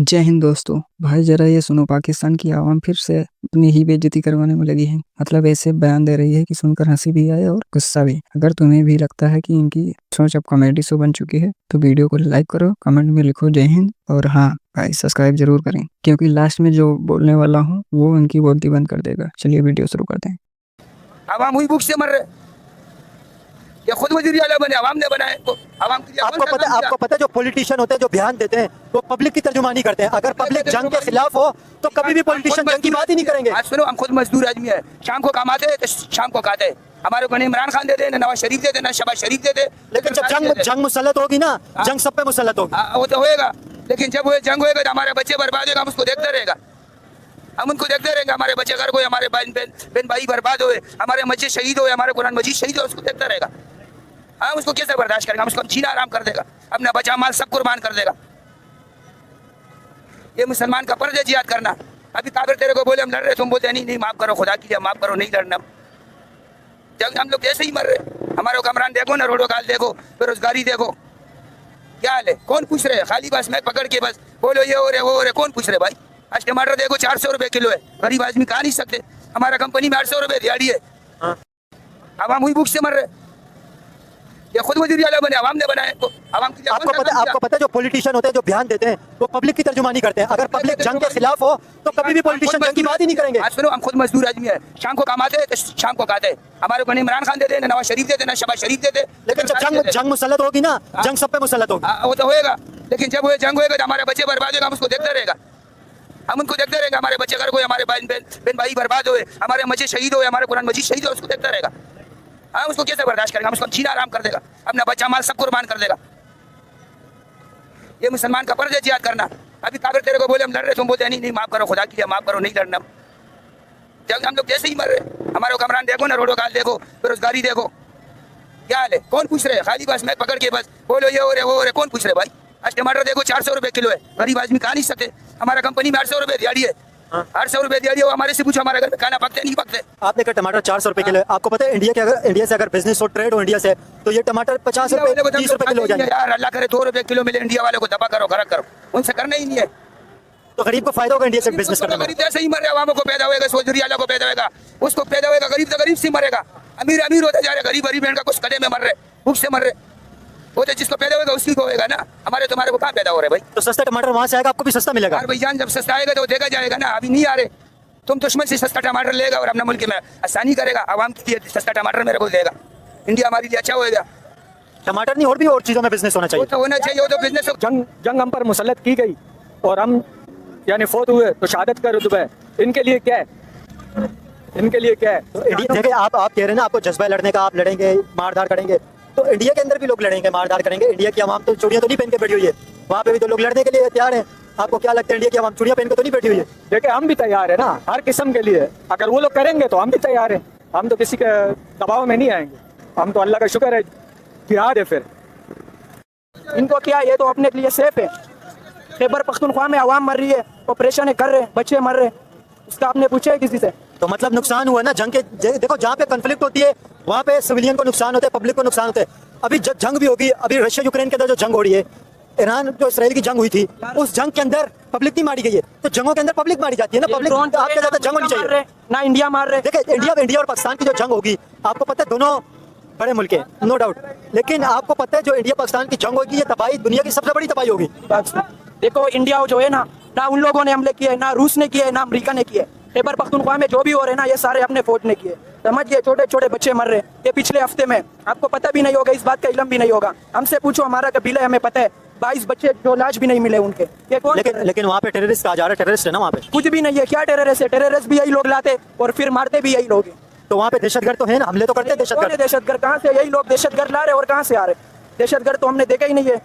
जय हिंद दोस्तों। भाई जरा ये सुनो, पाकिस्तान की आवाम फिर से अपनी ही बेइज्जती करवाने में लगी है। मतलब ऐसे बयान दे रही है कि सुनकर हंसी भी आए और गुस्सा भी। अगर तुम्हें भी लगता है कि इनकी सोच अब कॉमेडी शो बन चुकी है तो वीडियो को लाइक करो, कमेंट में लिखो जय हिंद, और हाँ भाई सब्सक्राइब जरूर करें, क्योंकि लास्ट में जो बोलने वाला हूँ वो उनकी बोलती बंद कर देगा। चलिए वीडियो शुरू करते हैं। आवाम हुई भूख से मर रहे, या खुद वजीर आला बने, आवाम ने बनाए तो आवाम के लिए आपको पता है जो पॉलिटिशियन होते हैं जो बयान देते हैं वो पब्लिक की तर्जुमानी करते हैं। अगर पब्लिक जंग के खिलाफ हो तो कभी भी पॉलिटिशियन जंग की बात ही नहीं करेंगे। आज सुनो, हम खुद मजदूर आदमी है, शाम को कमाते हैं तो शाम को खाते हैं। हमारे को इमरान खान देते, नवाज शरीफ देते, ना शहबाज शरीफ देते। लेकिन जब जंग मुसल्लत होगी ना, जंग सब पे मुसल्लत होगी। वो तो होएगा, लेकिन जब वो जंग होएगा तो हमारे बच्चे बर्बाद होगा, हम उसको देखते रहेगा, हम उनको देखते रहेंगे। हमारे बच्चे घर को, हमारे बहन भाई बर्बाद हुए, हमारे मस्जिद शहीद हुए, हमारे कुरान मजीद शहीद हुए, उसको देखता रहेगा। हम उसको कैसे बर्दाश्त करेंगे? हम उसको जीना आराम कर देगा, अपना बचा माल सब कुर्बान कर देगा। ये मुसलमान का फर्ज है जिहाद करना। अभी काबिर तेरे को बोले हम लड़ रहे, तुम बोलते नहीं माफ करो, खुदा के लिए माफ करो, नहीं लड़ना। जब हम लोग ऐसे ही मर रहे, हमारे कमरान देखो ना, रोडो काल देखो, बेरोजगारी देखो, क्या हाल है? कौन पूछ रहे? खाली बस मैं पकड़ के बस बोलो ये हो रहे वो हो रहे, कौन पूछ रहे भाई? आज टमाटर देखो 400 रुपए किलो है, गरीब आदमी खा नहीं सकते। हमारा कंपनी में 800 रुपए दिहाड़ी है। आवाम हुई भूख से मर रहे, या खुद वजीर आला बने, आवाम ने बनाए तो आवाम के लिए। आपको पता है जो पॉलिटिशियन होते हैं जो बयान देते हैं वो पब्लिक की तर्जुमानी करते हैं। अगर पब्लिक जंग के खिलाफ हो तो कभी भी पॉलिटिशियन जंग की बात ही नहीं करेंगे। आज सुनो, हम खुद मजदूर आदमी है, शाम को कमाते हैं तो शाम को खाते हैं। हमारे को इमरान खान देते, नवाज शरीफ देते, ना शहबाज शरीफ देते। लेकिन जब जंग मुसल्लत होगी ना, जंग सब पे मुसल्लत होगी। वो तो होएगा, लेकिन जब वो जंग होएगा तो हमारे बच्चे बर्बाद होगा, हम उसको देखते रहेगा, हम उनको देखते रहेंगे। हमारे बच्चे घर को, हमारे बहन भाई बर्बाद हुए, हमारे मस्जिद शहीद हुए, हमारे कुरान मजीद शहीद हुए, उसको देखता रहेगा। हम उसको कैसे बर्दाश्त करेंगे? हम उसको जीना आराम कर देगा, अपना बच्चा माल सब कुर्बान कर देगा। ये मुसलमान का फर्ज है जिहाद करना। अभी काबिर तेरे को बोले हम लड़ रहे, तुम बोलते नहीं माफ करो, खुदा के लिए माफ करो, नहीं लड़ना। जब हम लोग ऐसे ही मर रहे, हमारे कमरान देखो ना, रोडो काल देखो, बेरोजगारी देखो, क्या हाल है? कौन पूछ रहे? खाली बस मैं पकड़ के बस बोलो ये हो रहे वो हो रहे, कौन पूछ रहे भाई? आज टमाटर देखो 400 रुपए किलो है, गरीब आदमी खा नहीं सकते। हमारा कंपनी में 800 रुपए दिहाड़ी है, 800 रुपए दिहाड़ी है। हमारे से पूछो हमारे घर में खाना पकते नहीं पकते। आपने कहा टमाटर 400 रुपए किलो है। आपको पता है इंडिया से अगर बिजनेस हो, ट्रेड हो इंडिया से, तो ये टमाटर 50 रुपए 30 रुपए किलो हो जाएंगे। यार अल्लाह करे 2 रुपए किलो मिले, इंडिया वाले को दबा करो, खड़ा करो, उनसे करना ही नहीं है। तो गरीब को फायदा होगा इंडिया से बिजनेस करने में। गरीब ऐसे ही मर रहे, आवामों को पैदा होगा, वजीर आला को पैदा होगा, उसको पैदा होगा, गरीब तो गरीब से मरेगा, अमीर अमीर होते जा रहे, गरीब गरीब का कुछ कदे में मर रहे, भूख से मर रहे। वो तो जिसको पैदा होगा उसी को होगा ना, हमारे तुम्हारे को कहाँ पैदा हो रहे भाई? तो सस्ता टमाटर वहां से आएगा, आपको भी सस्ता मिलेगा। भाई जान, जब सस्ता आएगा तो देखा जाएगा ना, अभी नहीं आ रहे। तुम दुश्मन से सस्ता टमाटर लेगा और अपने मुल्क में आसानी करेगा, आवाम के लिए सस्ता टमाटर मेरे को देगा, इंडिया हमारे लिए अच्छा होएगा। टमाटर नहीं, और भी और चीजों में बिजनेस होना चाहिए। तो होना चाहिए, वो तो बिजनेस। जंग हम पर मुसल्लत की गई और हम यानी फौत हुए तो शहादत का रुतबा है। इनके लिए क्या है? इनके लिए क्या है? तो इंडिया देखिए, आप कह रहे हैं ना आपको जज्बा है लड़ने का, आप लड़ेंगे, मारधार करेंगे, तो इंडिया के अंदर भी लोग लड़ेंगे, मारधार करेंगे। इंडिया की आवाम तो चूड़ियां तो नहीं पहन के बैठी हुई है, वहाँ पे भी तो लोग लड़ने के लिए तैयार है। आपको क्या लगता है इंडिया की आवाम चूड़ियां पहन के तो नहीं बैठी हुई है? देखिए हम भी तैयार है ना हर किस्म के लिए। अगर वो लोग करेंगे तो हम भी तैयार हैं, हम तो किसी के दबाव में नहीं आएंगे। हम तो अल्लाह का शुक्र है जिहाद है। फिर इनको क्या, ये तो अपने लिए सेफ है। खैबर पख्तूनख्वा में आवाम मर रही है, ऑपरेशन कर रहे, बच्चे मर रहे, इसका आपने पूछा है किसी से? तो मतलब नुकसान हुआ ना जंग के। देखो जहाँ पे कन्फ्लिक्ट होती है वहाँ पे सिविलियन को नुकसान होता है, पब्लिक को नुकसान होता है। अभी जंग भी होगी, अभी रशिया यूक्रेन के अंदर जो जंग हो रही है, ईरान जो इसराइल की जंग हुई थी, उस जंग के अंदर पब्लिक नहीं मारी गई है। तो जंगों के अंदर पब्लिक मारी जाती है ना, पब्लिक आपके ज्यादा जंग होनी चाहिए ना। इंडिया मार रहे। देखिए इंडिया और पाकिस्तान की जो जंग होगी, आपको पता है दोनों बड़े मुल्क हैं, नो डाउट, लेकिन आपको पता है जो इंडिया पाकिस्तान की जंग होगी, ये तबाही दुनिया की सबसे बड़ी तबाही होगी। देखो इंडिया जो है ना उन लोगों ने हमले किए, ना रूस ने किए, ना अमेरिका ने किए। खैबर पख्तूनख्वा में जो भी हो रहे ना, ये सारे अपने फौज ने किए। समझिए, छोटे छोटे बच्चे मर रहे। ये पिछले हफ्ते में, आपको पता भी नहीं होगा, इस बात का इल्म भी नहीं होगा, हमसे पूछो, हमारा कबीला है, हमें पता है। 22 बच्चे जो लाश भी नहीं मिले उनके। ये कौन? लेकिन वहाँ पे टेररिस्ट कहा जा रहा है, टेररिस्ट है ना वहाँ पे? कुछ भी नहीं है। क्या टेररिस्ट है? टेररिस्ट भी यही लोग लाते और फिर मारते भी यही लोग हैं। तो वहाँ पे दहशतगर्द तो है ना, हमले तो करते हैं दहशतगर्द। दहशतगर्द कहाँ से? यही लोग दहशतगर्द ला रहे, और कहाँ से आ रहे? दहशतगर्द तो हमने देखा ही नहीं है,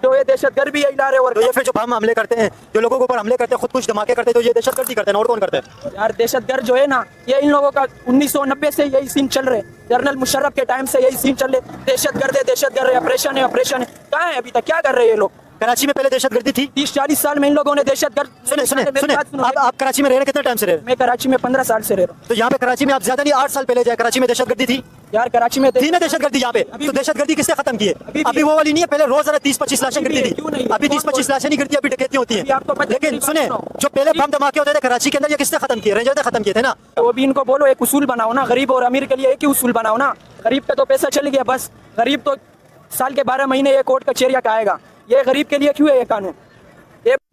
तो ये दहशतगर्द भी यही ला रहे। और तो ये फिर जो बम हमले करते हैं, जो लोगों के ऊपर हमले करते हैं, खुद कुछ धमाके करते हैं, तो ये दहशतगर्दी करते हैं। और कौन करते हैं यार? दहशतगर्द जो है ना, ये इन लोगों का 1990 से यही सीन चल रहे। जनरल मुशर्रफ के टाइम से यही सीन चल रहे, दहशतगर्द है, दहशतगर्द है, ऑपरेशन है, ऑपरेशन है। कहाँ है अभी तक? क्या कर रहे हैं ये लोग? कराची में पहले दहशतगर्दी थी। 30-40 साल में इन लोगों ने दहशतगर्द। सुने आप कराची में रह रहे कितने टाइम से रहे? मैं कराची में 15 साल से रह रहा हूँ। तो यहाँ पे कराची में आप ज्यादा नहीं 8 साल पहले जाए, कराची में दहशतगर्दी थी। यार कराची में थी ना दहशतगर्दी यहाँ पे, तो दहशतगर्दी किसने खत्म की है? अभी वो वाली नहीं है, पहले रोज 30-25 लाशें गिरती क्यों थी, नहीं? अभी 30-25 लाशें नहीं गिरती, अभी डकैती होती अभी आपको है। पता है लेकिन मेरी सुने, बात सुनो। जो पहले बम धमाके होते थे कराची के अंदर, ये किसने खत्म किए? रेंजर ने खत्म किए थे ना। तो अभी इनको बोलो एक उसूल बनाओ ना, गरीब और अमीर के लिए एक ही उसूल बनाओ ना। गरीब पे तो पैसा चल गया, बस गरीब तो साल के 12 महीने ये कोर्ट कचहरिया का आएगा, ये गरीब के लिए क्यों है ये कानून?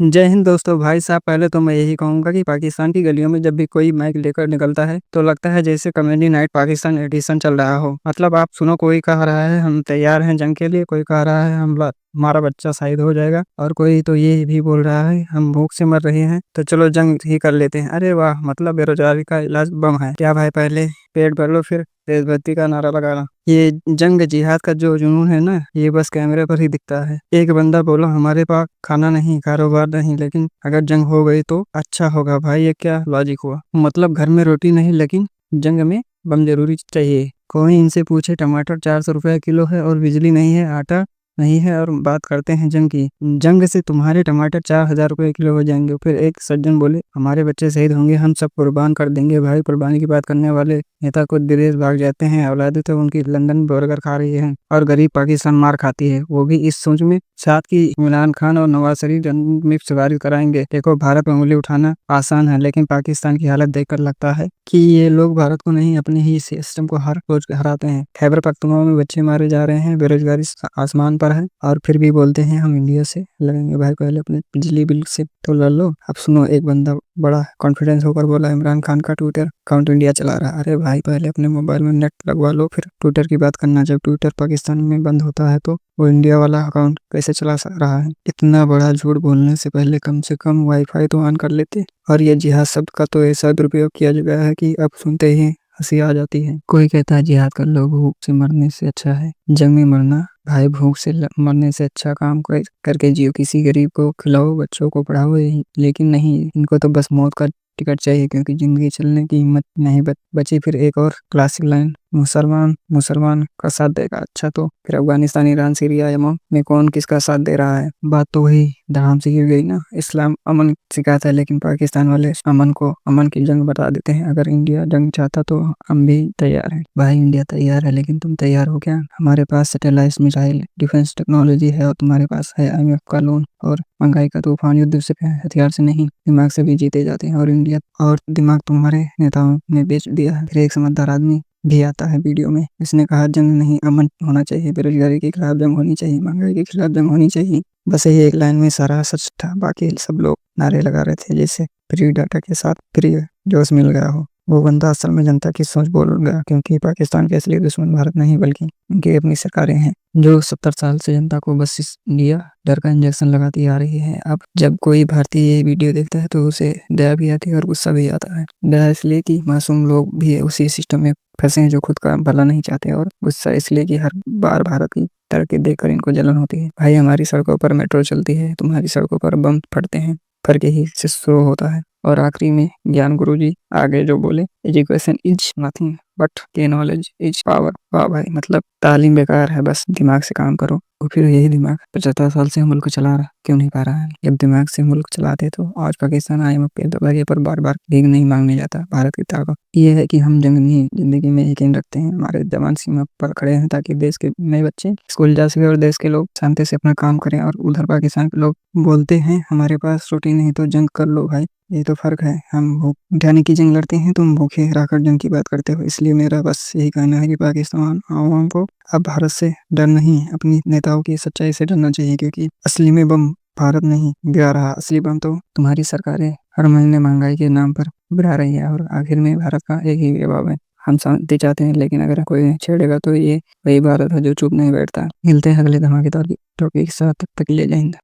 जय हिंद दोस्तों। भाई साहब, पहले तो मैं यही कहूँगा कि पाकिस्तान की गलियों में जब भी कोई माइक लेकर निकलता है तो लगता है जैसे कॉमेडी नाइट पाकिस्तान एडिशन चल रहा हो। मतलब आप सुनो, कोई कह रहा है हम तैयार हैं जंग के लिए, कोई कह रहा है हमारा बच्चा शहीद हो जाएगा, और कोई तो ये भी बोल रहा है हम भूख से मर रहे हैं तो चलो जंग ही कर लेते हैं। अरे वाह, मतलब बेरोजगारी का इलाज बम है क्या भाई? पहले पेट भर लो फिर देशभक्ति का नारा लगाना। ये जंग जिहाद का जो जुनून है ना, ये बस कैमरे पर ही दिखता है। एक बंदा बोला हमारे पास खाना नहीं, कारोबार नहीं, लेकिन अगर जंग हो गई तो अच्छा होगा। भाई ये क्या लॉजिक हुआ? मतलब घर में रोटी नहीं लेकिन जंग में बम जरूरी चाहिए। कोई इनसे पूछे टमाटर 400 रुपए किलो है और बिजली नहीं है, आटा नहीं है, और बात करते हैं जंग की। जंग से तुम्हारे टमाटर 4000 रुपए किलो हो जाएंगे। फिर एक सज्जन बोले हमारे बच्चे शहीद होंगे, हम सब कुर्बान कर देंगे। भाई कुर्बानी की बात करने वाले नेता कुछ विदेश भाग जाते हैं, औलादे तो उनकी लंदन बर्गर खा रही है और गरीब पाकिस्तान मार खाती है, वो भी इस सोच में साथ की इमरान खान और नवाज शरीफ जंग में सवारी कराएंगे। देखो, भारत में उंगली उठाना आसान है, लेकिन पाकिस्तान की हालत देखकर लगता है कि ये लोग भारत को नहीं अपने ही सिस्टम को हर रोज हराते हैं। खैबर पख्तूनख्वा में बच्चे मारे जा रहे हैं, बेरोजगारी आसमान पर है, और फिर भी बोलते हैं हम इंडिया से लड़ेंगे। भाई पहले अपने बिजली बिल से तो लड़ लो। अब सुनो, एक बंदा बड़ा कॉन्फिडेंस होकर बोला इमरान खान का ट्विटर अकाउंट इंडिया चला रहा है। अरे भाई पहले अपने मोबाइल में नेट लगवा लो, फिर ट्विटर की बात करना। जब ट्विटर पाकिस्तान में बंद होता है तो वो इंडिया वाला अकाउंट कैसे चला रहा है? इतना बड़ा झूठ बोलने से पहले कम से कम वाईफाई तो ऑन कर लेते। और ये जिहाद शब्द का तो ऐसा दुरुपयोग किया गया है कि अब सुनते ही हंसी आ जाती है। कोई कहता है जिहाद कर लो, भूख से मरने से अच्छा है जंग में मरना। भाई भूख से मरने से अच्छा काम करके जियो, किसी गरीब को खिलाओ, बच्चों को पढ़ाओ, लेकिन नहीं, इनको तो बस मौत का टिकट चाहिए, क्योंकि जिंदगी चलने की हिम्मत नहीं बची। फिर एक और क्लासिक लाइन, मुसलमान का साथ देगा। अच्छा, तो फिर अफगानिस्तान, ईरान, सीरिया, यमन में कौन किसका साथ दे रहा है? बात तो वही धड़ाम से गिर गई ना। इस्लाम अमन सिखाता है, लेकिन पाकिस्तान वाले अमन की जंग बता देते हैं। अगर इंडिया जंग चाहता तो हम भी तैयार हैं। भाई इंडिया तैयार है, लेकिन तुम तैयार हो क्या? हमारे पास सैटेलाइट, मिसाइल, डिफेंस टेक्नोलॉजी है, और तुम्हारे पास है IMF का लोन और महंगाई का तूफान। युद्ध से हथियार से नहीं, दिमाग से भी जीते जाते हैं, और इंडिया और दिमाग तुम्हारे नेताओं ने बेच दिया है। फिर एक समझदार आदमी भी आता है वीडियो में, इसने कहा जंग नहीं, अमन होना चाहिए, बेरोजगारी के खिलाफ जंग होनी चाहिए, महंगाई के खिलाफ जंग होनी चाहिए। बस यही एक लाइन में सारा सच था, बाकी सब लोग नारे लगा रहे थे जैसे फ्री डाटा के साथ फ्री जोश मिल गया हो। वो बंदा असल में जनता की सोच बोल गया, क्योंकि पाकिस्तान के असली दुश्मन भारत नहीं बल्कि उनकी अपनी सरकारें हैं, जो 70 साल से जनता को बस इंडिया डर का इंजेक्शन लगाती आ रही है। अब जब कोई भारतीय ये वीडियो देखता है तो उसे दया भी आती है और गुस्सा भी आता है। दया इसलिए कि मासूम लोग भी उसी सिस्टम में फंसे हैं जो खुद का भला नहीं चाहते, और गुस्सा इसलिए कि हर बार भारत की तरक्की देखकर इनको जलन होती है। भाई हमारी सड़कों पर मेट्रो चलती है, तुम्हारी सड़कों पर बम फटते हैं। फर्क यही से शुरू होता है। और आखिरी में ज्ञान गुरुजी आगे जो बोले, एजुकेशन इज नथिंग बट के नॉलेज इज पावर। वाह भाई, मतलब तालीम बेकार है, बस दिमाग से काम करो। और फिर यही दिमाग 75 साल से मुल्क चला रहा क्यों नहीं पा रहा है? जब दिमाग से मुल्क चलाते तो आज पाकिस्तान IMF के दबाव पर बार बार भीख नहीं मांगने जाता। भारत की ताकत ये है कि हम जंग नहीं, जिंदगी में यकीन रखते हैं। हमारे जवान सीमा पर खड़े हैं ताकि देश के नए बच्चे स्कूल जा सके और देश के लोग शांति से अपना काम करें। और उधर पाकिस्तान के लोग बोलते हैं हमारे पास रोटी नहीं तो जंग कर लो। भाई ये तो फर्क है, हम भूख मिटाने की जंग लड़ते हैं, तुम भूखे रहकर जंग की बात करते हो। इसलिए मेरा बस यही कहना है कि पाकिस्तान आवाम को अब भारत से डर नहीं, अपनी नेताओं की सच्चाई से डरना चाहिए, क्योंकि असली में बम भारत नहीं गिरा रहा, असली बम तो तुम्हारी सरकारें हर महीने महंगाई के नाम पर गिरा रही है। और आखिर में भारत का एक ही जवाब है, हम शांति चाहते हैं, लेकिन अगर कोई छेड़ेगा तो ये वही भारत है जो चुप नहीं बैठता। मिलते हैं अगले धमाकेदार टॉपिक के साथ, तब तक के लिए जय हिंद।